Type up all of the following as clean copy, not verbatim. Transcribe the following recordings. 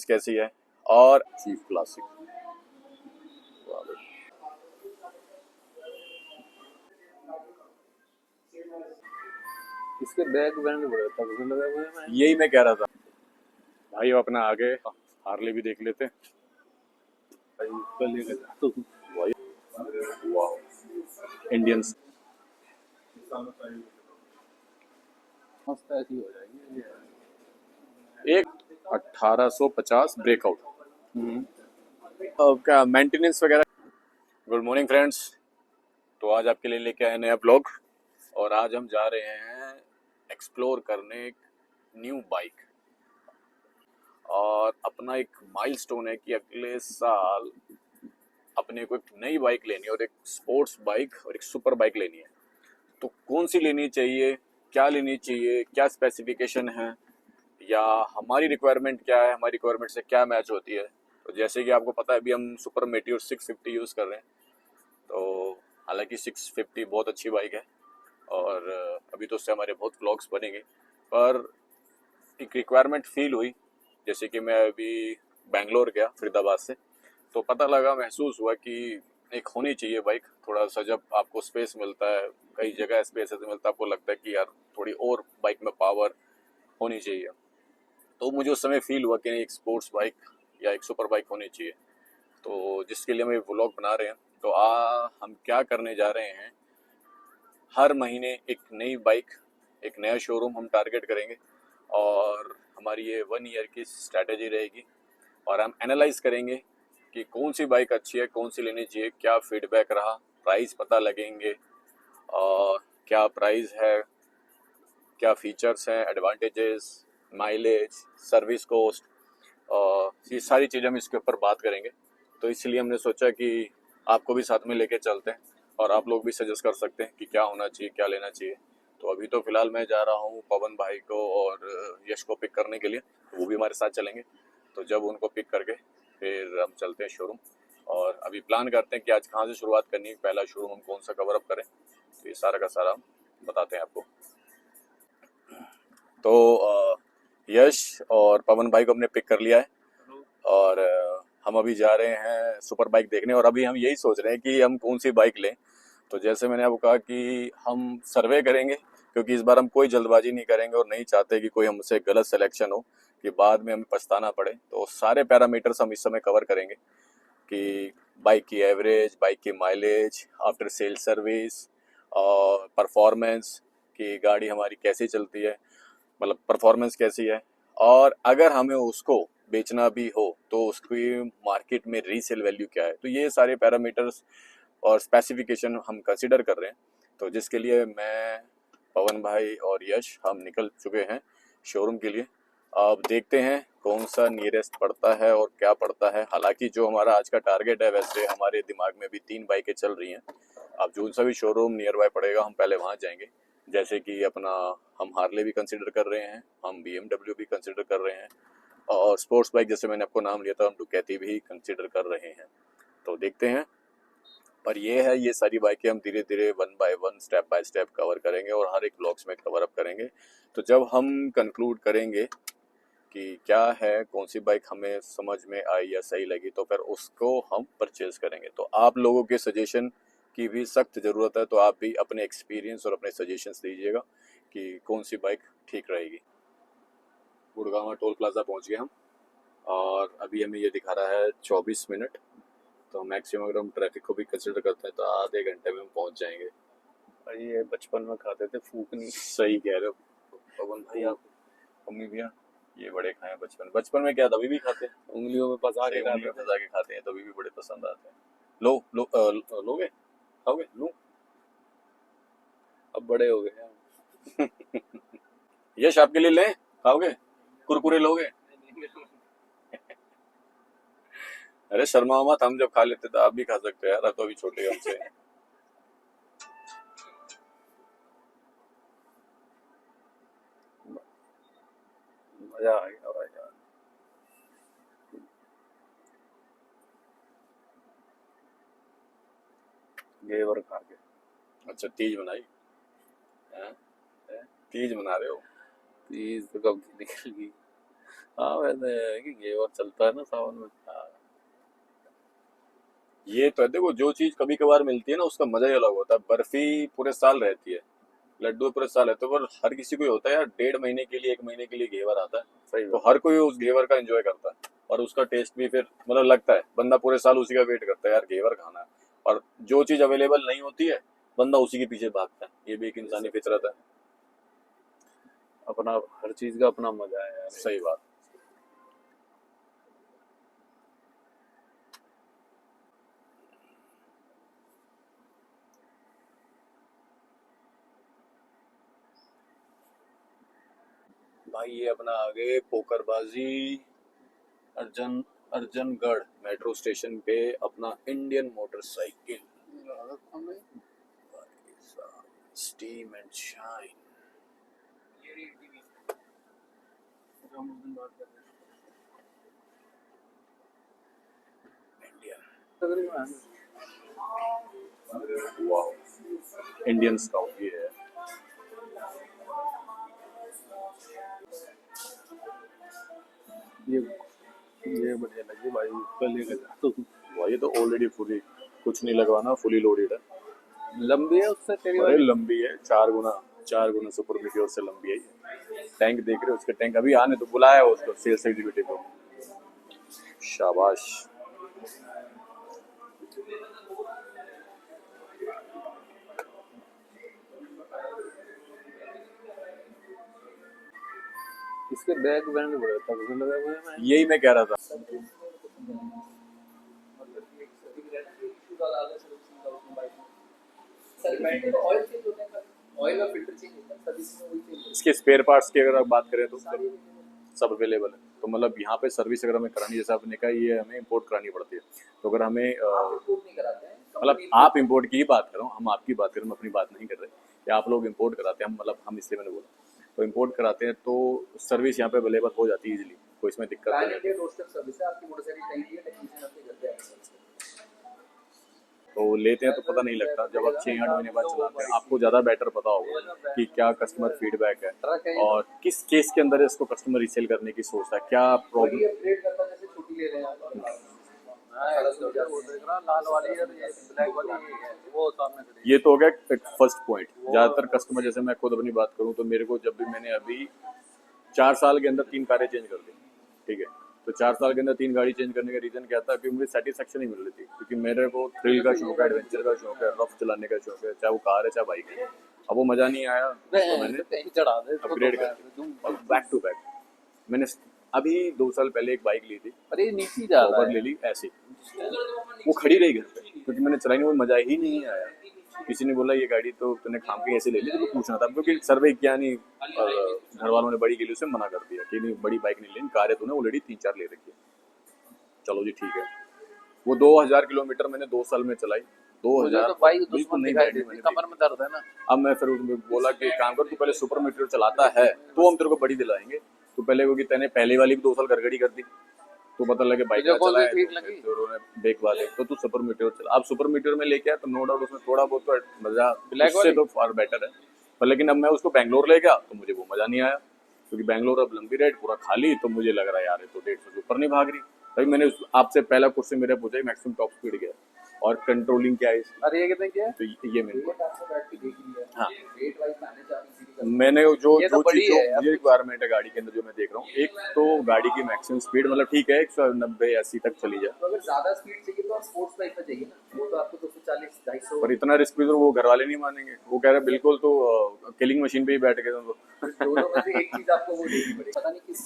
कैसी है और चीफ क्लासिक। इसके बैक बैंड बड़े तगड़े लगे हुए हैं। यही मैं कह रहा था भाई, अपना आगे हार्ले भी देख लेते। भाई इसको लेके जाता हूँ। वाह, इंडियंस मस्त ऐसी हो जाएगी। एक 1850 ब्रेकआउट। क्या मेंटेनेंस वगैरह। Good morning friends. तो आज आपके लिए लेके आए नया ब्लॉग और आज हम जा रहे हैं एक्सप्लोर करने एक न्यू बाइक। और अपना एक माइलस्टोन है कि अगले साल अपने को एक नई बाइक लेनी है और एक स्पोर्ट्स बाइक और एक सुपर बाइक लेनी है। तो कौन सी लेनी चाहिए, क्या लेनी चाहिए, क्या स्पेसिफिकेशन है या हमारी रिक्वायरमेंट क्या है, हमारी रिक्वायरमेंट से क्या मैच होती है। तो जैसे कि आपको पता है अभी हम सुपर मेटियोर 650 यूज़ कर रहे हैं। तो हालांकि 650 बहुत अच्छी बाइक है और अभी तो उससे हमारे बहुत व्लॉग्स बनेंगे, पर एक रिक्वायरमेंट फील हुई। जैसे कि मैं अभी बेंगलोर गया फरीदाबाद से, तो पता लगा, महसूस हुआ कि एक होनी चाहिए बाइक। थोड़ा सा जब आपको स्पेस मिलता है, कई जगह स्पेस ऐसे मिलता है, आपको लगता है कि यार थोड़ी और बाइक में पावर होनी चाहिए। तो मुझे उस समय फील हुआ कि एक स्पोर्ट्स बाइक या एक सुपर बाइक होनी चाहिए। तो जिसके लिए हम एक व्लॉग बना रहे हैं। तो हम क्या करने जा रहे हैं, हर महीने एक नई बाइक, एक नया शोरूम हम टारगेट करेंगे और हमारी ये 1 ईयर की स्ट्रैटेजी रहेगी। और हम एनालाइज करेंगे कि कौन सी बाइक अच्छी है, कौन सी लेनी चाहिए, क्या फीडबैक रहा, प्राइस पता लगेंगे और क्या प्राइस है, क्या फीचर्स हैं, एडवांटेजेस, माइलेज, सर्विस कॉस्ट, और ये सारी चीज़ें हम इसके ऊपर बात करेंगे। तो इसलिए हमने सोचा कि आपको भी साथ में लेके चलते हैं और आप लोग भी सजेस्ट कर सकते हैं कि क्या होना चाहिए, क्या लेना चाहिए। तो अभी तो फिलहाल मैं जा रहा हूँ पवन भाई को और यश को पिक करने के लिए, तो वो भी हमारे साथ चलेंगे। तो जब उनको पिक करके फिर हम चलते हैं शोरूम और अभी प्लान करते हैं कि आज कहाँ से शुरुआत करनी है, पहला शोरूम हम कौन सा कवर अप करें। तो ये सारा का सारा हम बताते हैं आपको। तो यश और पवन भाई को हमने पिक कर लिया है और हम अभी जा रहे हैं सुपर बाइक देखने। और अभी हम यही सोच रहे हैं कि हम कौन सी बाइक लें। तो जैसे मैंने आपको कहा कि हम सर्वे करेंगे, क्योंकि इस बार हम कोई जल्दबाजी नहीं करेंगे और नहीं चाहते कि कोई हमसे गलत सिलेक्शन हो कि बाद में हमें पछताना पड़े। तो सारे पैरामीटर्स हम इस समय कवर करेंगे कि बाइक की एवरेज, बाइक की माइलेज, आफ्टर सेल सर्विस और परफॉर्मेंस, कि गाड़ी हमारी कैसी चलती है, मतलब परफॉर्मेंस कैसी है। और अगर हमें उसको बेचना भी हो तो उसकी मार्केट में रीसेल वैल्यू क्या है। तो ये सारे पैरामीटर्स और स्पेसिफिकेशन हम कंसिडर कर रहे हैं। तो जिसके लिए मैं, पवन भाई और यश हम निकल चुके हैं शोरूम के लिए। अब देखते हैं कौन सा नियरेस्ट पड़ता है और क्या पड़ता है। हालांकि जो हमारा आज का टारगेट है, वैसे हमारे दिमाग में भी 3 बाइकें चल रही हैं। अब जो सा भी शोरूम नियर बाय पड़ेगा हम पहले वहाँ जाएंगे। जैसे कि अपना हम हार्ले भी कंसिडर कर रहे हैं, हम BMW भी कंसिडर कर रहे हैं और स्पोर्ट्स बाइक जैसे मैंने आपको नाम लिया था, हम डुकैती भी कंसिडर कर रहे हैं। तो देखते हैं। पर ये है, ये सारी बाइकें हम धीरे धीरे 1 by 1 step by step cover करेंगे और हर एक ब्लॉग्स में कवर अप करेंगे। तो जब हम कंक्लूड करेंगे कि क्या है, कौन सी बाइक हमें समझ में आई या सही लगी, तो फिर उसको हम परचेज करेंगे। तो आप लोगों के सजेशन की भी सख्त ज़रूरत है। तो आप भी अपने एक्सपीरियंस और अपने सजेशंस दीजिएगा कि कौन सी बाइक ठीक रहेगी। गुड़गांव टोल प्लाजा पहुंच गए हम और अभी हमें ये दिखा रहा है 24 मिनट। तो मैक्सिमम अगर हम ट्रैफिक को भी कंसिडर करते हैं तो आधे घंटे में हम पहुंच जाएंगे। और ये बचपन में खाते थे फूकनी। सही कह रहे हो पवन भाई आप। मम्मी भैया ये बड़े खाए हैं बचपन में क्या अभी भी खाते हैं, उंगलियों में फंसा के उंगली खाते थे। फंसा के खाते हैं, तो अभी भी बड़े पसंद आते हैं। लो लो लोगे, खाओगे, लो। अब बड़े हो गए हैं। यश आपके लिए लें, खाओगे, कुरकुरे लोगे? अरे शर्मा मत, हम जब खा लेते तो आप भी खा सकते हो यार, आप तो अभी छोटे हो हमसे। मजा आ गया भाई यार। घेवर खा के। अच्छा तीज बनाई हैं? तीज मना रहे हो? तीज तो कब की निकल गई। हाँ वैसे है कि घेवर चलता है ना सावन में। ये तो है, देखो जो चीज कभी कभार मिलती है ना उसका मजा ही अलग होता है। बर्फी पूरे साल रहती है, लड्डू पूरे साल रहते हैं, पर हर किसी को ही होता है यार, 1.5 महीने के लिए 1 महीने के लिए घेवर आता है। सही तो बात। हर कोई उस घेवर का एंजॉय करता है, और उसका टेस्ट भी फिर मतलब लगता है, बंदा पूरे साल उसी का वेट करता है यार, घेवर खाना है। और जो चीज अवेलेबल नहीं होती है, बंदा उसी के पीछे भागता है। ये भी एक इंसानी फितरत है। अपना हर चीज का अपना मजा है यार। सही बात। भाई ये अपना आगे पोकरबाजी, अर्जन अर्जनगढ़ मेट्रो स्टेशन पे अपना Indian motorcycle, steam and shine Indian. Wow, Indian scout ये है। ये ये बढ़िया लगी भाई, कल लेके जाता हूँ। भाई ये तो ऑलरेडी फुली, कुछ नहीं लगवाना, फुली लोडेड है। लंबी है उससे तेरी अरे वाली। लंबी है, 4 गुना, 4 गुना सुपर मीटियोर से लंबी है ये। टैंक देख रहे हो उसके, टैंक अभी आने तो बुलाया हो उसको सेल्स एग्जीक्यूटिव को। शाबाश। इसके बैक बैंड बड़े तगड़े लगे हुए हैं। यही मैं कह रहा था। इसके स्पेयर पार्ट्स की अगर आप बात करें तो सब अवेलेबल है। तो मतलब यहाँ पे सर्विस अगर हमें करानी, जैसे आपने कहा, ये हमें इंपोर्ट करानी पड़ती है। तो अगर हमें मतलब आप इंपोर्ट की ही बात करो, हम आपकी बात करें, हम अपनी बात नहीं कर रहे कि आप लोग इंपोर्ट कराते हैं, हम मतलब हम, इसलिए मैंने बोला। तो इंपोर्ट कराते हैं तो सर्विस यहाँ पे अवेलेबल हो जाती है इजीली, कोई इसमें दिक्कत नहीं है। तो लेते हैं तो पता नहीं लगता, जब आप 6-8 महीने बाद चलाते हैं आपको ज़्यादा बेटर पता होगा कि क्या कस्टमर फीडबैक है और किस केस के अंदर इसको कस्टमर रीसेल करने की सोचता है, क्या प्रॉब्लम। लाल वाली है, ब्लैक वाली है, वो सामने खड़ी ये तो हो गया एक फर्स्ट पॉइंट। ज़्यादातर कस्टमर, जैसे मैं खुद अपनी बात करूँ तो मेरे को जब भी, मैंने अभी 4 साल के अंदर 3 कारें चेंज कर दी, ठीक है। तो 4 साल के अंदर 3 गाड़ी चेंज करने का रीज़न क्या था कि मुझे सेटिस्फेक्शन नहीं मिल रही थी, क्योंकि मेरे को थ्रिल का शौक है, एडवेंचर का शौक है, रफ चलाने का शौक है, चाहे वो कार है चाहे बाइक है। अब वो मज़ा नहीं आया तो मैंने कहीं चढ़ा दे इसको अपग्रेड तो कर दिया, और बैक टू बैक मैंने अभी 2 साल पहले एक बाइक ली थी, अरे नीचे जा रहा ऑफर ले है। ली ऐसी, वो खड़ी रही घर पे क्योंकि मैंने चलाई नहीं, वो मज़ा ही नहीं आया। किसी ने बोला ये गाड़ी तो तूने खाम के ऐसे ले ली, तो पूछना था, क्योंकि सर्वे किया नहीं, घर वालों ने बड़ी के लिए उसे मना कर दिया कि नहीं बड़ी बाइक नहीं लेनी, कार है तूने ऑलरेडी 3-4 ले रखी है। चलो जी ठीक है। वो 2000 किलोमीटर मैंने 2 साल में चलाई। मुझे 2000 तो बाइक बिल्कुल दुश्मन नहीं दिखाई बैठी देती, मैंने कमर में दर्द है ना। अब मैं फिर उसमें बोला कि काम कर, तू पहले सुपर मीटर चलाता है तो हम तेरे को बड़ी दिलाएंगे। तो पहले, क्योंकि तैने पहले वाली भी 2 साल घरगड़ी कर दी, तो पता लगे बाइक तुझे ना कौन सी चलाए, ठीक तो लगी? फिर उन्होंने बेक वाले, तो तू सुपर मीटर चला। अब सुपर मीटर में लेके आया तो नो डाउट उसमें थोड़ा बहुत तो मजा ब्लैक उससे वाली? तो फार बेटर है। पर लेकिन अब मैं उसको बैंगलोर ले गया तो मुझे वो मजा नहीं आया, क्योंकि बैंगलोर अब लंबी राइड पूरा खाली, तो मुझे लग रहा है यार ये तो 150 से ऊपर नहीं भाग रही। तभी मैंने आपसे पहला क्वेश्चन मेरा पूछा मैक्सिमम टॉप स्पीड क्या है और कंट्रोलिंग क्या है इसकी? अरे ये कितने की है? तो ये मेरे को, हाँ, मैंने जो ये तो जो बड़ी चीज जो है यार। मुझे रिक्वायरमेंट है गाड़ी के अंदर जो मैं देख रहा हूँ, एक तो गाड़ी की मैक्सिमम स्पीड मतलब ठीक है 190-80 तक चली जाए, तो अगर ज्यादा स्पीड चाहिए तो आप स्पोर्ट्स बाइक पे चाहिए ना, वो तो आपको 240-250। पर इतना रिस्क भी तो वो घर वाले नहीं मानेंगे। वो कह रहे बिल्कुल तो किलिंग मशीन पे ही बैठ गए तो। दोनों में से एक चीज आपको वो लेनी पड़ेगी, पता नहीं किस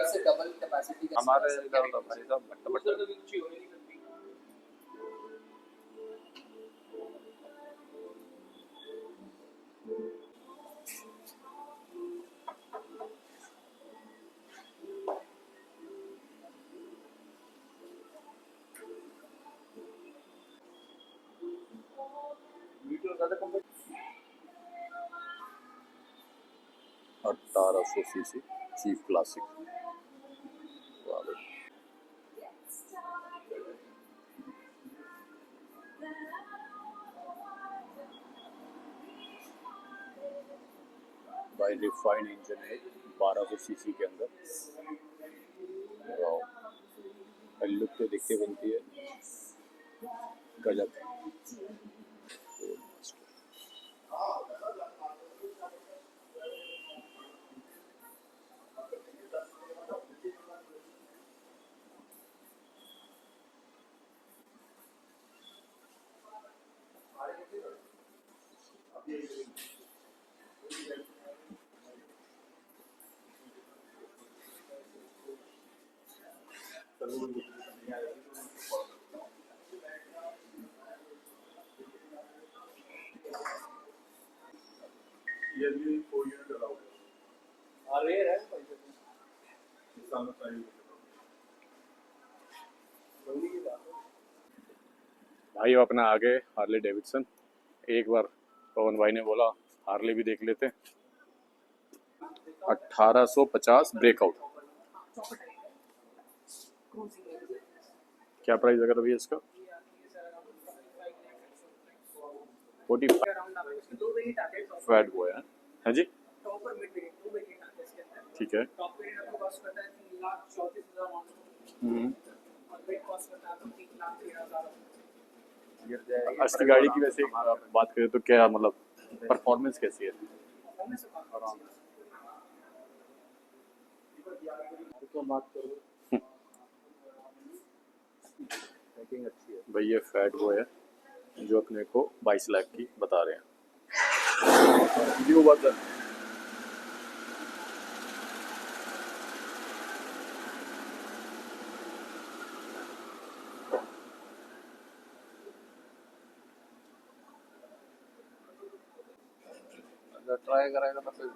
से डबल कैपेसिटी का हमारे इधर तो भाई साहब बट्टा वीडियो ज्यादा कम 1800 CC chief classic. By refined engine है, 1200 सीसी के अंदर। लुक तो दिख के बनती है गजब। ये भी 4 यूनिट अलाउड है। और रेयर है इस साल में 5 यूनिट भाई अपना आगे हार्ले डेविडसन। एक बार पवन भाई ने बोला हार्ले भी देख लेते। 1850 ब्रेकआउट। क्या प्राइस अगर अभी इसका? 45 फैट बॉय है। हाँ जी ठीक है। असली गाड़ी की वैसे बात करें तो क्या मतलब परफॉर्मेंस कैसी है? तो बात करो पैकिंग अच्छी है भाई ये फैट बॉय है जो अपने को 22 लाख की बता रहे हैं। New version. अगर ट्राई करेगा तो फिर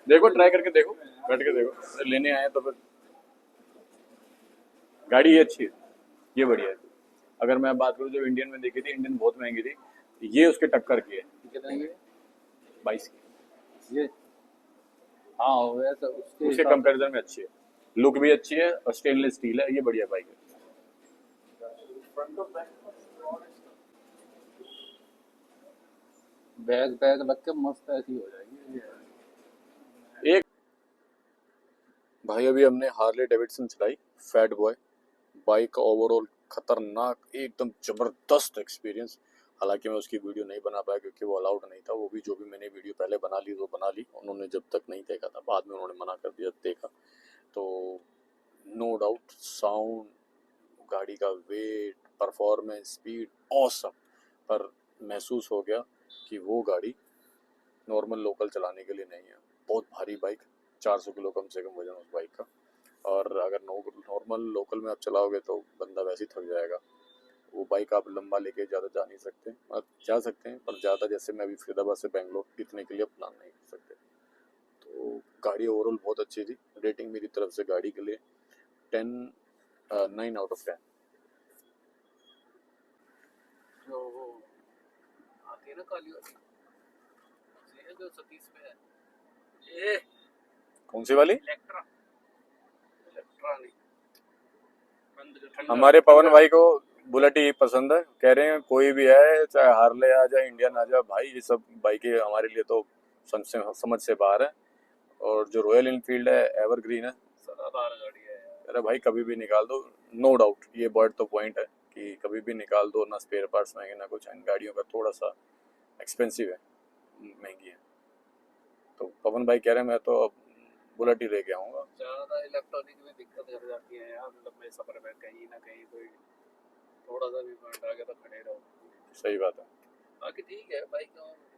देखो ट्राई करके देखो, बैठ के देखो। लेने आए तो फिर गाड़ी ये अच्छी है, ये बढ़िया है। अगर मैं बात करूँ जो इंडियन में देखी थी, इंडियन बहुत महंगी थी, ये उसके टक्कर की है। कितने की 22 की। ये? हाँ वैसे उसके उसके कंपैरिजन में अच्छी है, लुक भी अच्छी है और स्टेनलेस स्टील है, ये बढ़िया बाइक है। बैग बैग लग के मस्त ऐसी हो जाएगी। एक भाई अभी हमने हार्ले डेविडसन चलाई फैट बॉय। बाइक का ओवरऑल खतरनाक, एकदम जबरदस्त एक्सपीरियंस। हालांकि मैं उसकी वीडियो नहीं बना पाया क्योंकि वो अलाउड नहीं था। वो भी जो भी मैंने वीडियो पहले बना ली वो बना ली, उन्होंने जब तक नहीं देखा था, बाद में उन्होंने मना कर दिया देखा तो। नो डाउट साउंड, गाड़ी का वेट, परफॉर्मेंस, स्पीड ऑसम। पर महसूस हो गया कि वो गाड़ी नॉर्मल लोकल चलाने के लिए नहीं है। बहुत भारी बाइक, 400 किलो कम से कम वजन उस बाइक का। और अगर नॉर्मल लोकल में आप चलाओगे तो बंदा वैसे ही थक जाएगा। वो बाइक आप लंबा लेके ज़्यादा जा नहीं सकते। आप जा सकते हैं पर ज़्यादा, जैसे मैं अभी फरीदाबाद से बेंगलोर इतने के लिए प्लान नहीं कर सकते। तो गाड़ी ओवरऑल बहुत अच्छी थी। रेटिंग मेरी तरफ से गाड़ी के लिए 9 आउट ऑफ 10। जो वो आती है ना काली वाली, ये जो सतीश में है, ये कौन सी वाली? इलेक्ट्रा। इलेक्ट्रा नहीं, हमारे पवन भाई को बुलेट ही पसंद है। कह रहे हैं कोई भी है, चाहे हार्ले आ जाए, इंडियन आ जाए, भाई ये सब बाइकें हमारे लिए तो समझ से बाहर है। और जो रॉयल इनफील्ड है एवरग्रीन है, सदाबहार गाड़ी है। अरे भाई कभी भी निकाल दो, नो डाउट। ये वर्ड तो पॉइंट है कि कभी भी निकाल दो, ना स्पेयर पार्ट्स महंगे ना कुछ। इन गाड़ियों का थोड़ा सा एक्सपेंसिव है, महंगी है। तो पवन भाई कह रहे हैं मैं तो अब बुलेट ही लेके आऊँगा। ज़्यादा इलेक्ट्रॉनिक में दिक्कत कर जाती है यार, लंबे सफर में कहीं ना कहीं कोई थोड़ा सा भी पॉइंट आ गया तो खड़े रहो। सही बात है। बाकी ठीक है बाइक,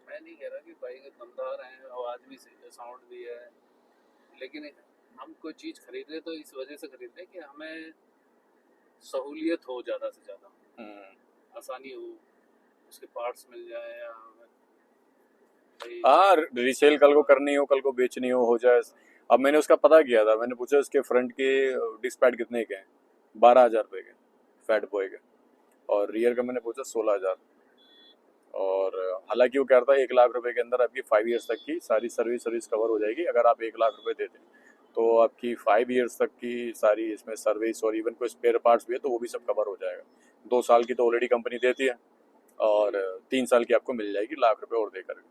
मैं नहीं कह रहा कि बाइक दमदार है, आवाज़ भी साउंड भी है, लेकिन हम कोई चीज़ खरीद रहे तो इस वजह से खरीद रहे कि हमें सहूलियत हो ज़्यादा से ज़्यादा, आसानी हो, उसके पार्ट्स मिल जाए या हाँ, रीसेल कल को करनी हो, कल को बेचनी हो जाए। अब मैंने उसका पता किया था, मैंने पूछा उसके फ्रंट के डिस्क पैड कितने के हैं, 12,000 रुपये के फैट बॉय के। और रियर का मैंने पूछा 16,000। और हालांकि वो कह रहा था 1 लाख रुपए के अंदर आपकी 5 ईयर्स तक की सारी सर्विस कवर हो जाएगी। अगर आप 1 लाख रुपए देते तो आपकी 5 ईयर्स तक की सारी इसमें सर्विस और इवन कोई स्पेयर पार्ट्स भी है तो वो भी सब कवर हो जाएगा। 2 साल की तो ऑलरेडी कंपनी देती है और 3 साल की आपको मिल जाएगी 1 लाख रुपए और देकर।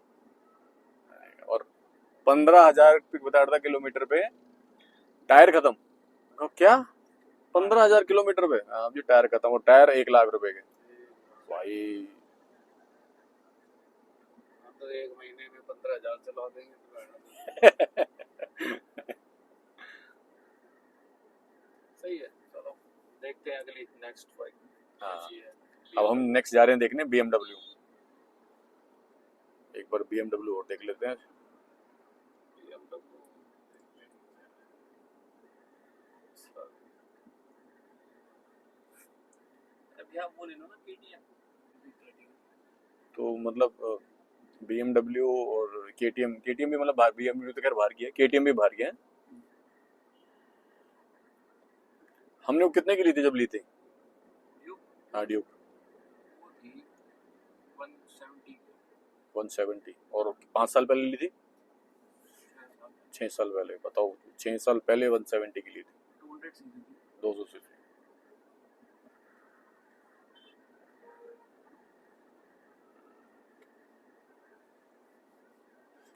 15,000 बता रहा था किलोमीटर पे टायर खत्म। क्या 15,000 किलोमीटर पे? हाँ जी, टायर खत्म, और टायर 1 लाख रुपए के भाई। हम तो एक महीने में 15,000 चला देंगे तो सही है। चलो देखते हैं अगली नेक्स्ट बाइक हाँ, कैसी है। अब हम नेक्स्ट जा रहे हैं देखने BMW। एक बार BMW और देख लेते हैं। BMW अभी आप वो ले लो ना KTM। तो मतलब BMW और KTM भी मतलब BMW तो खैर बाहर की है, KTM भी बाहर की है। हमने वो कितने की ली थी जब ली थी? हाँ ड्यूक वो थी 170 170। और 5 साल पहले ली थी? 6 साल पहले, बताओ 6 साल पहले 170 की ली थी। 200 सीसी।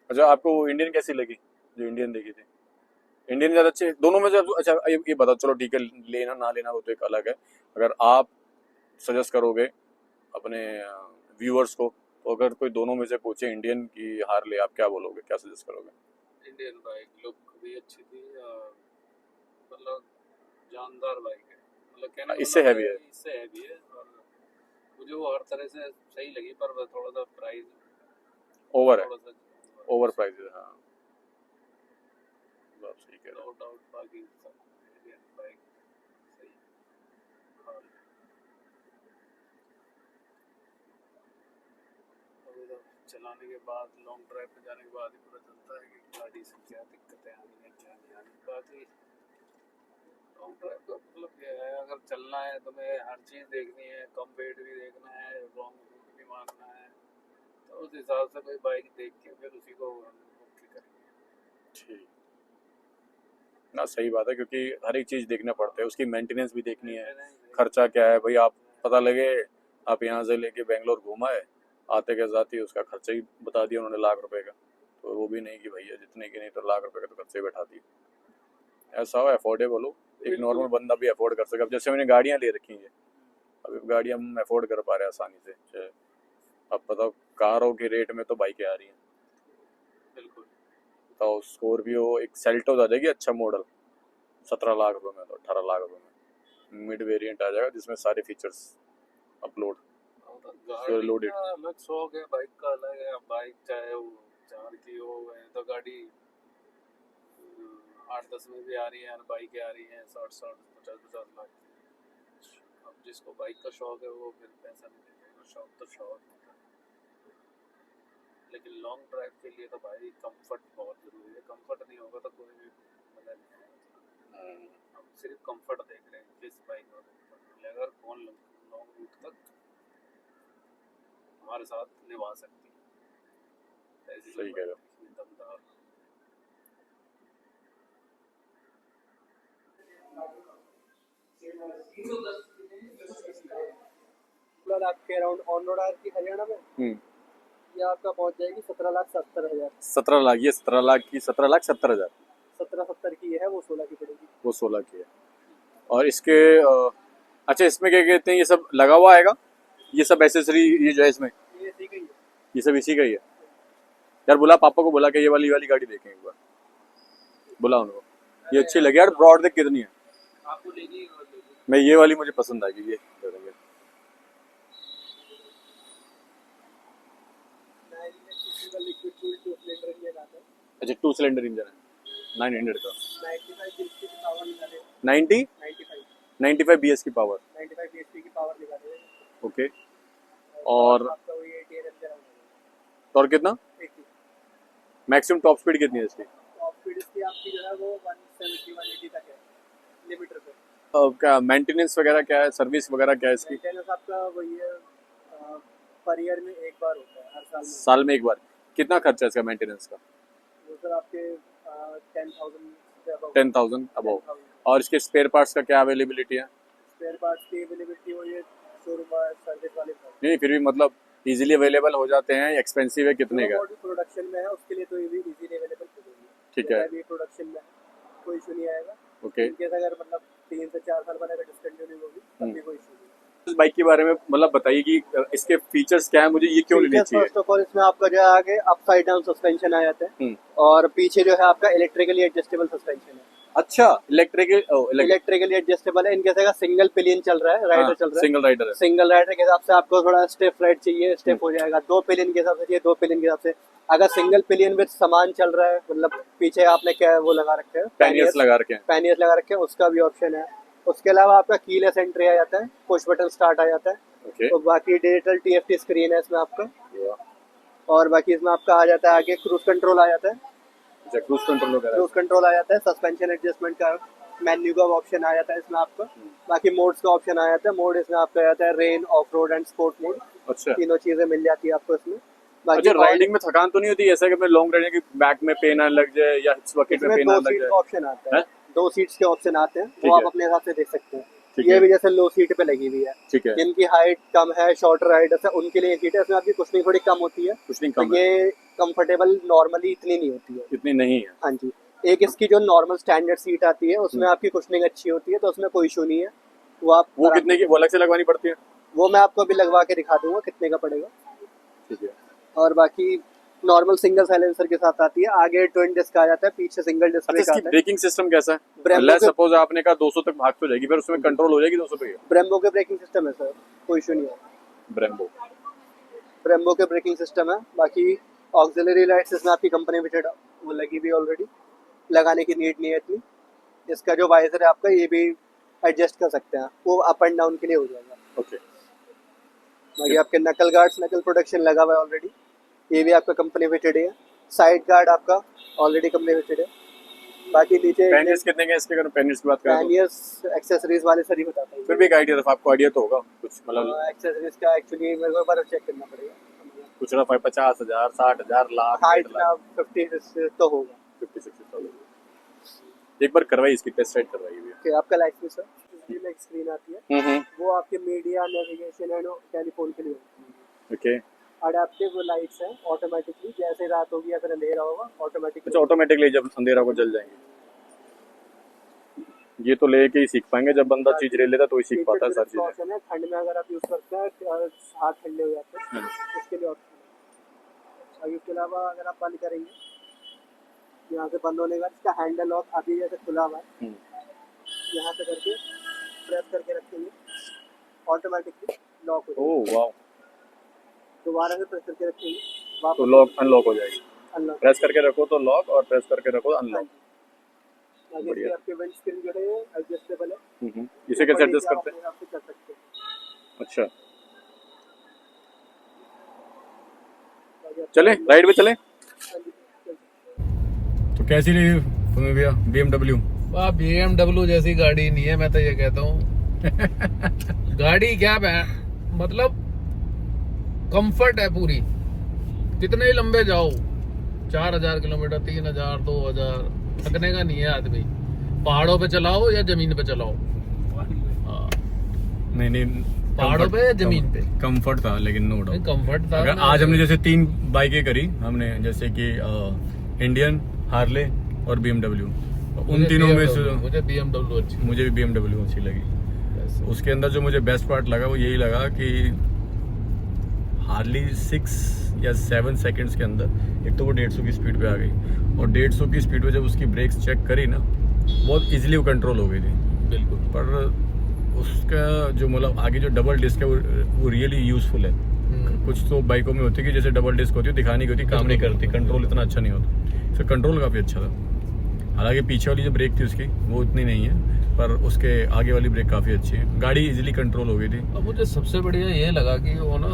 अच्छा, आपको इंडियन कैसी लगी जो इंडियन देखी थी? इंडियन ज़्यादा अच्छे दोनों में से? अच्छा ये बताओ, चलो ठीक है, लेना ना लेना वो तो एक अलग है। अगर आप सजेस्ट करोगे अपने व्यूअर्स को, तो अगर कोई दोनों में से पूछे इंडियन की हार्ले, आप क्या बोलोगे, क्या सजेस्ट करोगे? इंडियन बाइक लुक भी अच्छी थी मतलब जानदार बाइक है। मतलब कहने का इससे मतलब हैवी है? इससे हैवी है और मुझे वो हर तरह से सही लगी, पर वो थोड़ा सा प्राइस ओवर है, थोड़ा सा ओवर प्राइस है। हाँ बात सही कह रहे नो डाउट। बाकी सब इंडियन बाइक सही। और अभी तो चलाने के बाद लॉन्ग ड्राइव पे जाने के बाद ही पता चलता है कि गाड़ी से क्या दिक्कतें आनी है क्या नहीं आनी। बाकी लॉन्ग ड्राइव का मतलब ये है, अगर चलना है तुम्हें हर चीज़ देखनी है, कम वेट भी देखना है, लॉन्ग रूट भी मारना है, तो उस हिसाब से कोई बाइक देख के फिर उसी को ओके करेंगे। ठीक ना, सही बात है, क्योंकि हर एक चीज़ देखना पड़ता है, उसकी मेंटेनेंस भी देखनी है, खर्चा क्या है भाई। आप पता लगे आप यहाँ से लेके बेंगलोर घूमा है, आते के साथ ही उसका खर्चा ही बता दिया उन्होंने ₹1,00,000 का। तो वो भी नहीं कि भैया जितने की नहीं, तो ₹1,00,000 का तो खर्चे बैठा दिए। ऐसा हो, अफोर्डेबल हो, एक नॉर्मल बंदा भी अफोर्ड कर सके। अब जैसे मैंने गाड़ियाँ ले रखी हैं, अभी गाड़ियाँ हम अफोर्ड कर पा रहे हैं आसानी से। अब बताओ कारों के रेट में तो बाइकें आ रही हैं। बिल्कुल। तो स्कॉर्पियो एक सेल्टोस आ जाएगी अच्छा मॉडल, 17 लाख रुपए में, तो 18 लाख रुपए में मिड वेरिएंट आ जाएगा जिसमें सारे फीचर्स अपलोड गाड़ी लोडेड। का अलग शौक है, बाइक का अलग है। बाइक चाहे वो 4 की हो, तो गाड़ी 8-10 में भी आ रही है, बाइकें आ रही हैं 60-60 50-50 लाख की। अब जिसको बाइक का शौक है वो फिर पैसा नहीं देगा, शौक तो शौक है। लेकिन लॉन्ग ड्राइव के लिए तो भाई कंफर्ट बहुत ज़रूरी है। कंफर्ट नहीं होगा तो कोई भी मजा नहीं आएगा। हम सिर्फ कंफर्ट देख रहे हैं, किस बाइक में कंफर्ट मिलेगा और कौन लॉन्ग रूट तक हमारे साथ निभा सकती है। ऐसी सही कह रहे हो। दमदार। आपके अराउंड ऑन रोड की हरियाणा में ये आपका पहुंच जाएगी 17,70,000। 17 लाख? ये 17 लाख की 17,70,000? 1770 की है, वो 16 की पड़ेगी। वो 16 की है। और इसके अच्छा, इसमें क्या कहते हैं, ये सब लगा हुआ आएगा, ये सब एसेसरी ये जो है इसमें, ये इसी का ही है। ये सब इसी का ही है? यार बुला पापा को, बुला के ये वाली गाड़ी देखें एक बार, बुला उनको। ये अच्छी लगी यार, ब्रॉड देख कितनी है। आपको लेनी है और ले लो। मैं ये वाली मुझे पसंद आएगी, ये दे देंगे। 900 का लिक्विड कूल्ड 2 सिलेंडर इंजन आता है। अच्छा 2 सिलेंडर इंजन है 900 का। 95 बीएचपी की पावर निकाले। 95 BS की पावर। 95 बीएचपी की पावर निकाले। ओके। और आपका वही 80 एनएम का टॉर्क कितना? 80। मैक्सिमम टॉप स्पीड कितनी है इसकी? टॉप स्पीड इसकी आपकी जो है वो 170 180 तक है लिमिटर पे। क्या मेंटेनेंस वगैरह क्या है, सर्विस वगैरह क्या है इसकी? मेंटेनेंस आपका वही है, पर ईयर में एक बार होता है, हर साल में। साल में एक बार? कितना खर्चा है इसका मेंटेनेंस का? वो सर आपके 10,000 10,000 अबव। और इसके स्पेयर पार्ट्स का क्या अवेलेबिलिटी है? स्पेयर पार्ट्स की अवेलेबिलिटी वो ये शोरूम सर्विस वाले नहीं फिर भी मतलब इजीली अवेलेबल हो जाते हैं, एक्सपेंसिव है कितने का? प्रोडक्शन में है उसके लिए तो ये भी इजीली अवेलेबल हो ठीक है। अभी प्रोडक्शन में कोई इशू नहीं आएगा। ओके। इनकेस अगर मतलब 3 से 4 साल बाद अगर डिसकंटिन्यू होगी तब भी कोई इशू नहीं। इस बाइक के बारे में मतलब बताइए कि इसके फीचर्स क्या है, मुझे ये क्यों लेनी चाहिए? फर्स्ट ऑफ ऑल इसमें आपका जो है आगे अपसाइड डाउन सस्पेंशन आ जाता है और पीछे जो है आपका इलेक्ट्रिकली एडजस्टेबल सस्पेंशन है। अच्छा, इलेक्ट्रिकली एडजस्टेबल है। इनके अगर सिंगल पिलियन चल रहा है, राइडर चल रहा है, सिंगल राइडर है, सिंगल राइडर के हिसाब से आपको थोड़ा स्टेप राइड चाहिए, स्टेप हो जाएगा। 2 पिलियन के हिसाब से चाहिए, 2 पिलियन के हिसाब से। अगर सिंगल पिलियन विद सामान चल रहा है, मतलब पीछे आपने क्या वो लगा रखे हैं, पैनियर्स लगा रखे हैं, उसका भी ऑप्शन है। उसके अलावा आपका कीलेस एंट्री आ जाता है, पुश बटन स्टार्ट आ जाता है। ओके। तो बाकी डिजिटल TFT स्क्रीन है इसमें आपका, और बाकी इसमें आपका आ जाता है आगे क्रूज कंट्रोल आ जाता है। अच्छा, क्रूज कंट्रोल आ जाता है, सस्पेंशन एडजस्टमेंट का मेन्यू का ऑप्शन आ जाता है इसमें आपका। बाकी मोड्स का ऑप्शन आ जाता है। मोड इसमें आपका आ जाता है rain, of road and sport mode. अच्छा, तीनों चीजें मिल जाती है आपको इसमें। अच्छा, राइडिंग में थकान तो नहीं होती ऐसा कि मैं लॉन्ग राइडिंग की बैक में पेन आने लग जाए या हिप्स बकेट में पेन आने लग जाए? ऑप्शन आता है, 2 सीट्स के ऑप्शन आते हैं, वो आप अपने हिसाब से देख सकते हैं। ठीक ये है। भी जैसे लो सीट पे लगी हुई है, ठीक है। जिनकी हाइट कम है, शॉर्टर राइडर्स है, उनके लिए सीट है। इसमें आपकी कुशनिंग थोड़ी कम होती है, कुशनिंग तो कम है, ये कंफर्टेबल नॉर्मली इतनी नहीं होती है। इतनी नहीं है। हाँ जी। एक इसकी जो नॉर्मल स्टैंडर्ड सीट आती है उसमें आपकी कुशनिंग अच्छी होती है, तो उसमें कोई इशू नहीं है। वो कितने की, वो अलग से लगवानी पड़ती है? वो मैं आपको अभी लगवा के दिखा दूंगा कितने का पड़ेगा। ठीक है। और बाकी नॉर्मल सिंगल साइलेंसर के साथ आती है। आगे ट्विन डिस्क आ जाता है, पीछे सिंगल डिस्क अच्छा, इसकी आता है। ब्रेकिंग सिस्टम कैसा है? लेट्स सपोज आपने कहा 200 तक भाग तो जाएगी, फिर उसमें कंट्रोल हो जाएगी 200 पे? ब्रेम्बो के ब्रेकिंग सिस्टम है सर, कोई इशू नहीं है। ब्रेम्बो के ब्रेकिंग सिस्टम है। बाकी ऑक्सिलरी लाइट्स इसमें आपकी कंपनी फिटेड वो लगी हुई ऑलरेडी, लगाने की नीड नहीं है इतनी। इसका जो वाइजर है आपका, ये भी एडजस्ट कर सकते हैं, वो अप एंड डाउन के लिए हो जाएगा। ओके। बाकी आपके नकल गार्ड्स, नकल प्रोटेक्शन लगा हुआ है ऑलरेडी, ये भी आपका कंपनी फिटेड है। साइड गार्ड आपका ऑलरेडी कंपनी फिटेड है। बाकी नीचे पैनियर्स कितने के इसके? अगर पैनियर्स की बात करें, पैनियर्स एक्सेसरीज वाले सर ही बताता हूँ। फिर भी एक आइडिया, आपको आइडिया तो होगा कुछ, मतलब एक्सेसरीज का एक्चुअली मेरे को एक बार चेक करना पड़ेगा। कुछ रहा 50,000, 60,000, लाख, हाँ, 1.5 लाख, 50 तो होगा, 50-60,000। एक बार करवाई, इसकी टेस्ट राइड करवाई हुई है। आपका लाइसेंस सर, इसमें एक स्क्रीन आती है, वो आपके मीडिया, नेविगेशन एंड टेलीफोन के लिए होती है। ओके। अडैप्टिव लाइट्स हैं, ऑटोमेटिकली जैसे रात होगी या फिर अंधेरा होगा ऑटोमेटिकली। अच्छा, ऑटोमेटिकली जब अंधेरा को जल जाएंगे। ये तो लेके ही सीख पाएंगे, जब बंदा चीज ले लेता तो ही सीख पाता है सारी चीजें। ठंड में अगर आप यूज करते हैं, हाथ ठंडे हो जाते हैं, इसके लिए ऑप्शन है। और इसके अलावा अगर आप बंद करेंगे, यहाँ से बंद होने का इसका हैंडल लॉक अभी जैसे खुला हुआ है, यहाँ से करके प्रेस करके रखेंगे, ऑटोमेटिकली लॉक हो जाएगा। ओह वाह। दोबारा से प्रेस करके रखेंगे, वापस तो लॉक अनलॉक हो जाएगी। अनलॉक प्रेस करके रखो तो लॉक, और प्रेस करके रखो अनलॉक। बढ़िया। आपके विंड स्क्रीन जो है एडजस्टेबल है। इसे कैसे एडजस्ट करते हैं? आप कर सकते हैं। अच्छा, चले राइड पे चले। तो कैसी रही तुम्हें भैया BMW? वाह, BMW जैसी गाड़ी नहीं है, मैं तो ये कहता हूँ। गाड़ी क्या मतलब कंफर्ट है पूरी, कितने ही लंबे जाओ, 4000 किलोमीटर, 3000, 2000, थकने का नहीं है आदमी। पहाड़ों पे चलाओ या जमीन पे चलाओ। नहीं, पहाड़ों पे या जमीन पे कंफर्ट था, लेकिन नो डाउट कंफर्ट था। अगर आज हमने जैसे 3 बाइकें करी हमने, जैसे कि इंडियन, हार्ले और BMW, उन तीनों में से मुझे BMW अच्छी, मुझे भी BMW अच्छी लगी। उसके अंदर जो मुझे बेस्ट पार्ट लगा वो यही लगा कि हार्ली 6 या 7 सेकंड्स के अंदर एक तो वो 150 की स्पीड पे आ गई, और 150 की स्पीड पे जब उसकी ब्रेक्स चेक करी ना, बहुत इजीली वो कंट्रोल हो गई थी। बिल्कुल। पर उसका जो मतलब आगे जो डबल डिस्क है वो रियली यूजफुल है। कुछ तो बाइकों में होती है कि जैसे डबल डिस्क होती है, दिखाने की होती, काम नहीं करती, कंट्रोल इतना अच्छा नहीं होता। इसका कंट्रोल काफ़ी अच्छा था। हालांकि पीछे वाली जो ब्रेक थी उसकी वो उतनी नहीं है, पर उसके आगे वाली ब्रेक काफ़ी अच्छी है, गाड़ी इजीली कंट्रोल हो गई थी। अब मुझे सबसे बढ़िया ये लगा कि वो ना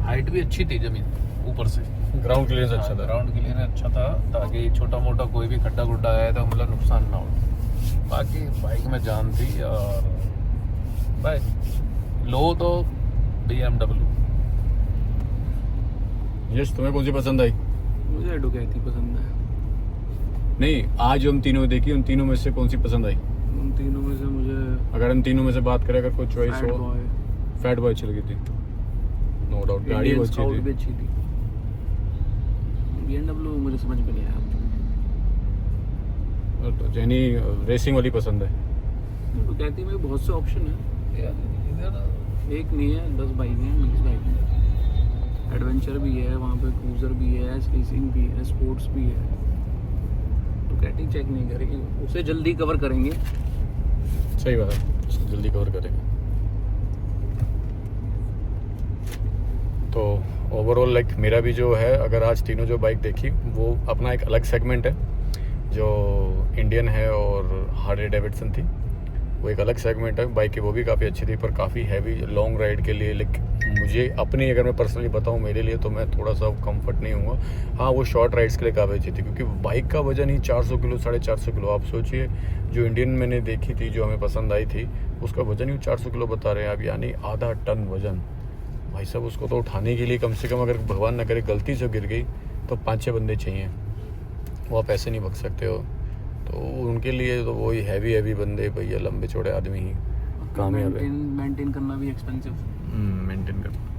हाइट भी अच्छी थी जमीन ऊपर से, ग्राउंड क्लियरेंस अच्छा था। ग्राउंड क्लियरेंस अच्छा था, ताकि छोटा मोटा कोई भी खड्डा गुड्डा आया तो मतलब नुकसान ना हो। बाकी बाइक में जान थी। और भाई लो तो BMW। यश, तुम्हें कौन सी पसंद आई? मुझे डुकाती पसंद है। नहीं, आज जो हम तीनों देखी उन तीनों में से कौन सी पसंद आई? उन तीनों में से मुझे, अगर हम तीनों में से बात करें, अगर कोई चॉइस हो, फैट बॉय अच्छी लगी थी, नो डाउट। गाड़ी वो अच्छी थी। BMW मुझे समझ में नहीं आया। जैनी रेसिंग वाली पसंद है। तो कहती में बहुत से ऑप्शन है, इधर एक नहीं है 10 बाइक हैं, 20 बाइक हैं। एडवेंचर भी है वहाँ पे, क्रूजर भी है, रेसिंग भी है, स्पोर्ट्स भी है। तो कैटी चेक नहीं करेगी, उसे जल्दी कवर करेंगे। सही बात है, उसको जल्दी कवर करेंगे। तो ओवरऑल लाइक मेरा भी जो है, अगर आज तीनों जो बाइक देखी वो अपना एक अलग सेगमेंट है, जो इंडियन है और हार्ले डेविडसन थी, वो एक अलग सेगमेंट है बाइक की, वो भी काफ़ी अच्छी थी पर काफ़ी हैवी लॉन्ग राइड के लिए। लेकिन मुझे अपनी अगर मैं पर्सनली बताऊँ मेरे लिए, तो मैं थोड़ा सा कंफर्ट नहीं हूँ। हाँ, वो शॉर्ट राइड्स के लिए काफ़ी अच्छी थी, क्योंकि बाइक का वजन ही 400 किलो 450 किलो। आप सोचिए, जो इंडियन मैंने देखी थी जो हमें पसंद आई थी, उसका वजन ही 400 किलो बता रहे हैं आप, यानी आधा टन वजन। भाई साहब, उसको तो उठाने के लिए कम से कम, अगर भगवान न करे गलती से गिर गई तो 5-6 बंदे चाहिए, वो आप ऐसे नहीं भग सकते हो। तो उनके लिए तो वही हैवी बंदे, भैया लंबे चौड़े आदमी ही कामयाब है। मेंटेन करना भी एक्सपेंसिव। मेंटेन करना